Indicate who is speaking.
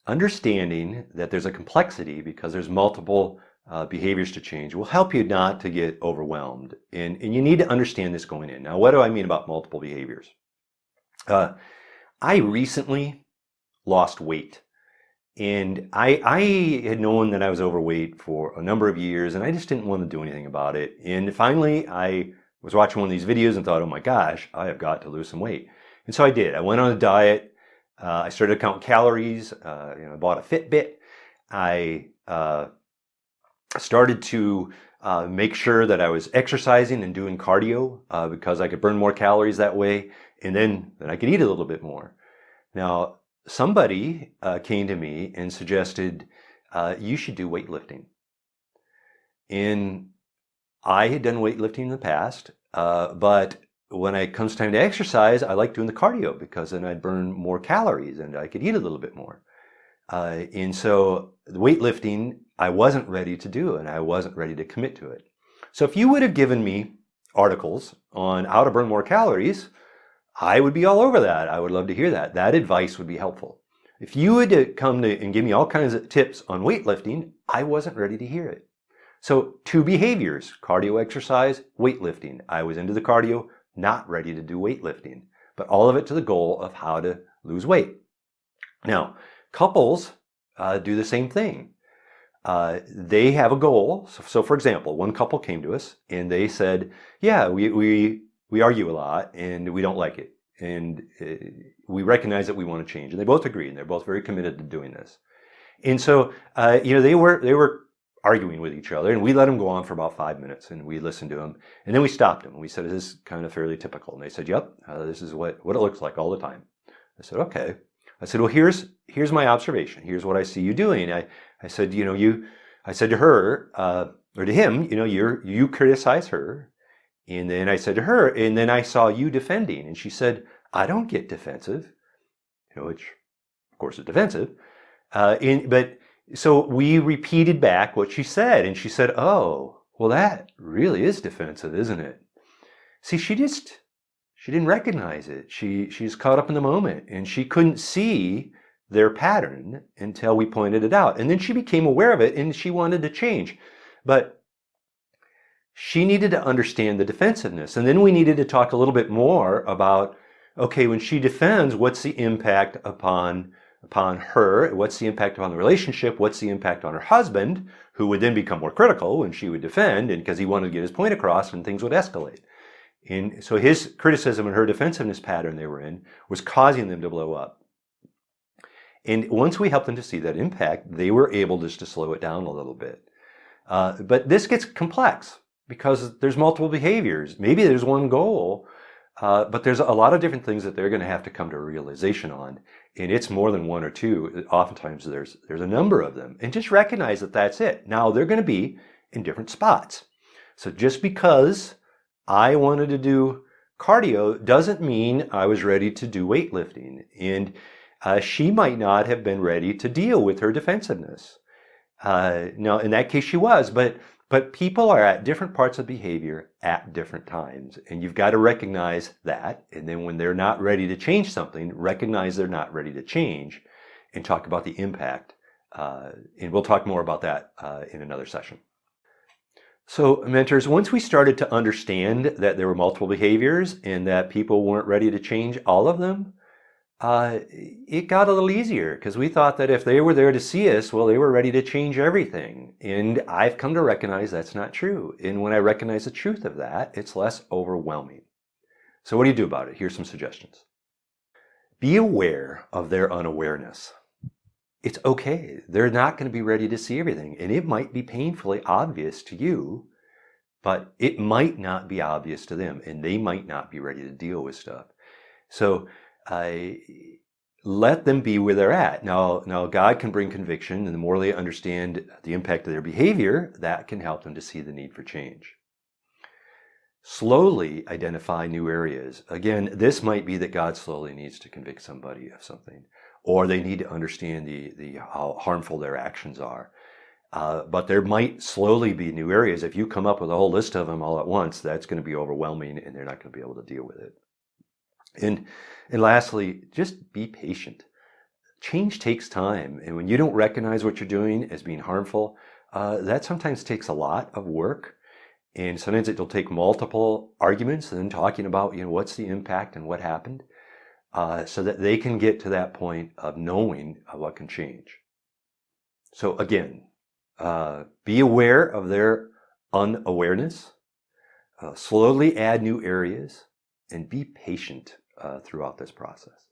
Speaker 1: understanding that there's a complexity because there's multiple behaviors to change will help you not to get overwhelmed. And you need to understand this going in. Now, what do I mean about multiple behaviors? I recently lost weight. And I had known that I was overweight for a number of years, and I just didn't want to do anything about it. And finally, I was watching one of these videos and thought, oh my gosh, I have got to lose some weight. And so I did. I went on a diet. I started counting calories. I bought a Fitbit. I started to make sure that I was exercising and doing cardio because I could burn more calories that way, and then I could eat a little bit more. Now, somebody came to me and suggested you should do weightlifting. And I had done weightlifting in the past, but when it comes time to exercise, I like doing the cardio because then I'd burn more calories and I could eat a little bit more. And so the weightlifting, I wasn't ready to do, and I wasn't ready to commit to it. So if you would have given me articles on how to burn more calories, I would be all over that. I would love to hear that. That advice would be helpful. If you would come to and give me all kinds of tips on weightlifting, I wasn't ready to hear it. So 2 behaviors, cardio exercise, weightlifting. I was into the cardio, not ready to do weightlifting, but all of it to the goal of how to lose weight. Now, couples do the same thing. They have a goal. So for example, one couple came to us and they said, yeah, we argue a lot and we don't like it. And we recognize that we want to change. And they both agree, and they're both very committed to doing this. And so, they were arguing with each other, and we let them go on for about 5 minutes, and we listened to them. And then we stopped them. And we said, is this kind of fairly typical? And they said, yep, this is what it looks like all the time. I said, okay. I said, well, here's my observation. Here's what I see you doing. I said, I said to her, or to him, you criticize her. And then I said to her, and then I saw you defending. And she said, I don't get defensive, which of course is defensive. But so we repeated back what she said. And she said, oh, well, that really is defensive, isn't it? See, she didn't recognize it. She's caught up in the moment, and she couldn't see their pattern until we pointed it out. And then she became aware of it, and she wanted to change. But she needed to understand the defensiveness. And then we needed to talk a little bit more about, okay, when she defends, what's the impact upon her? What's the impact upon the relationship? What's the impact on her husband, who would then become more critical when she would defend, and because he wanted to get his point across, and things would escalate. And so his criticism and her defensiveness pattern they were in was causing them to blow up. And once we helped them to see that impact, they were able just to slow it down a little bit. But this gets complex because there's multiple behaviors. Maybe there's one goal, but there's a lot of different things that they're going to have to come to a realization on. And it's more than 1 or 2. Oftentimes there's a number of them. And just recognize that that's it. Now they're going to be in different spots. So just because I wanted to do cardio doesn't mean I was ready to do weightlifting. And she might not have been ready to deal with her defensiveness. Now, in that case, she was, but people are at different parts of behavior at different times. And you've got to recognize that. And then when they're not ready to change something, recognize they're not ready to change and talk about the impact. And we'll talk more about that in another session. So mentors, once we started to understand that there were multiple behaviors and that people weren't ready to change all of them, it got a little easier because we thought that if they were there to see us, well, they were ready to change everything. And I've come to recognize that's not true. And when I recognize the truth of that, it's less overwhelming. So what do you do about it? Here's some suggestions. Be aware of their unawareness. It's okay. They're not going to be ready to see everything. And it might be painfully obvious to you, but it might not be obvious to them. And they might not be ready to deal with stuff. So let them be where they're at. Now God can bring conviction, and the more they understand the impact of their behavior, that can help them to see the need for change. Slowly identify new areas. Again, this might be that God slowly needs to convict somebody of something, or they need to understand how harmful their actions are. But there might slowly be new areas. If you come up with a whole list of them all at once, that's going to be overwhelming, and they're not going to be able to deal with it. And lastly, just be patient. change takes time. And when you don't recognize what you're doing as being harmful, that sometimes takes a lot of work. And sometimes it'll take multiple arguments and then talking about, what's the impact and what happened, so that they can get to that point of knowing what can change. So again, be aware of their unawareness, slowly add new areas, and be patient throughout this process.